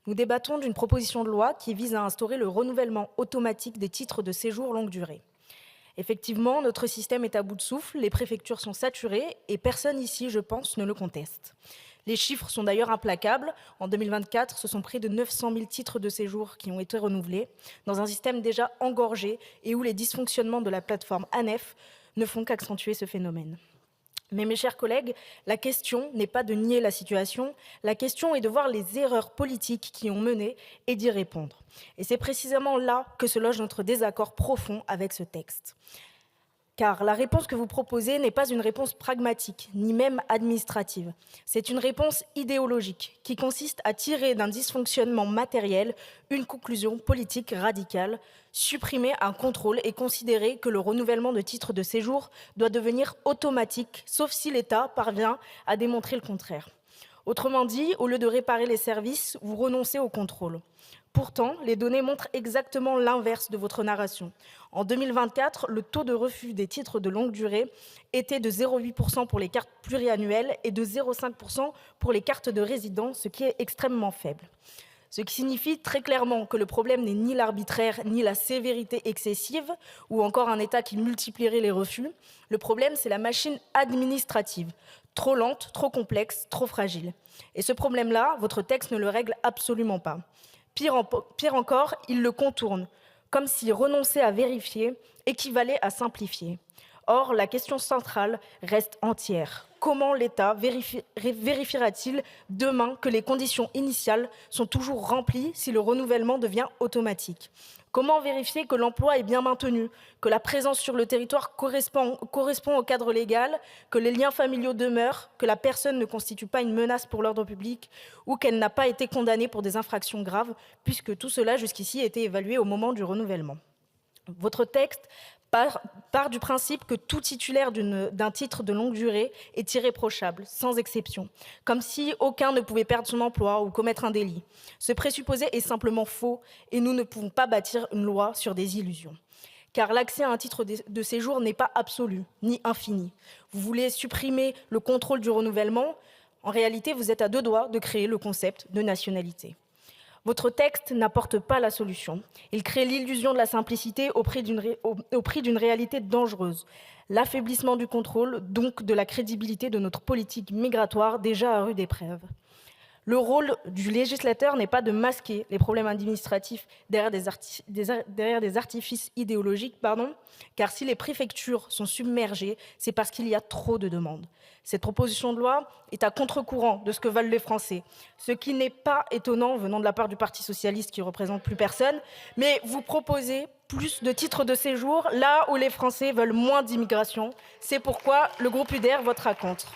Nous débattons d'une proposition de loi qui vise à instaurer le renouvellement automatique des titres de séjour longue durée. Effectivement, notre système est à bout de souffle, les préfectures sont saturées et personne ici, je pense, ne le conteste. Les chiffres sont d'ailleurs implacables. En 2024, ce sont près de 900 000 titres de séjour qui ont été renouvelés, dans un système déjà engorgé et où les dysfonctionnements de la plateforme ANEF ne font qu'accentuer ce phénomène. Mais mes chers collègues, la question n'est pas de nier la situation, la question est de voir les erreurs politiques qui ont mené et d'y répondre. Et c'est précisément là que se loge notre désaccord profond avec ce texte. Car la réponse que vous proposez n'est pas une réponse pragmatique, ni même administrative. C'est une réponse idéologique qui consiste à tirer d'un dysfonctionnement matériel une conclusion politique radicale, supprimer un contrôle et considérer que le renouvellement de titres de séjour doit devenir automatique, sauf si l'État parvient à démontrer le contraire. Autrement dit, au lieu de réparer les services, vous renoncez au contrôle. Pourtant, les données montrent exactement l'inverse de votre narration. En 2024, le taux de refus des titres de longue durée était de 0,8% pour les cartes pluriannuelles et de 0,5% pour les cartes de résident, ce qui est extrêmement faible. Ce qui signifie très clairement que le problème n'est ni l'arbitraire, ni la sévérité excessive, ou encore un État qui multiplierait les refus. Le problème, c'est la machine administrative, trop lente, trop complexe, trop fragile. Et ce problème-là, votre texte ne le règle absolument pas. Pire encore, il le contourne, comme si renoncer à vérifier équivalait à simplifier. Or, la question centrale reste entière. Comment l'État vérifiera-t-il demain que les conditions initiales sont toujours remplies si le renouvellement devient automatique? Comment vérifier que l'emploi est bien maintenu, que la présence sur le territoire correspond au cadre légal, que les liens familiaux demeurent, que la personne ne constitue pas une menace pour l'ordre public ou qu'elle n'a pas été condamnée pour des infractions graves, puisque tout cela jusqu'ici a été évalué au moment du renouvellement? Votre texte part du principe que tout titulaire d'un titre de longue durée est irréprochable, sans exception, comme si aucun ne pouvait perdre son emploi ou commettre un délit. Ce présupposé est simplement faux et nous ne pouvons pas bâtir une loi sur des illusions. Car l'accès à un titre de séjour n'est pas absolu, ni infini. Vous voulez supprimer le contrôle du renouvellement. En réalité, vous êtes à deux doigts de créer le concept de nationalité. Votre texte n'apporte pas la solution. Il crée l'illusion de la simplicité au prix d'une réalité dangereuse. L'affaiblissement du contrôle, donc de la crédibilité de notre politique migratoire déjà à rude épreuve. Le rôle du législateur n'est pas de masquer les problèmes administratifs derrière des artifices idéologiques, car si les préfectures sont submergées, c'est parce qu'il y a trop de demandes. Cette proposition de loi est à contre-courant de ce que veulent les Français, ce qui n'est pas étonnant venant de la part du Parti socialiste qui ne représente plus personne, mais vous proposez plus de titres de séjour là où les Français veulent moins d'immigration. C'est pourquoi le groupe UDR votera contre.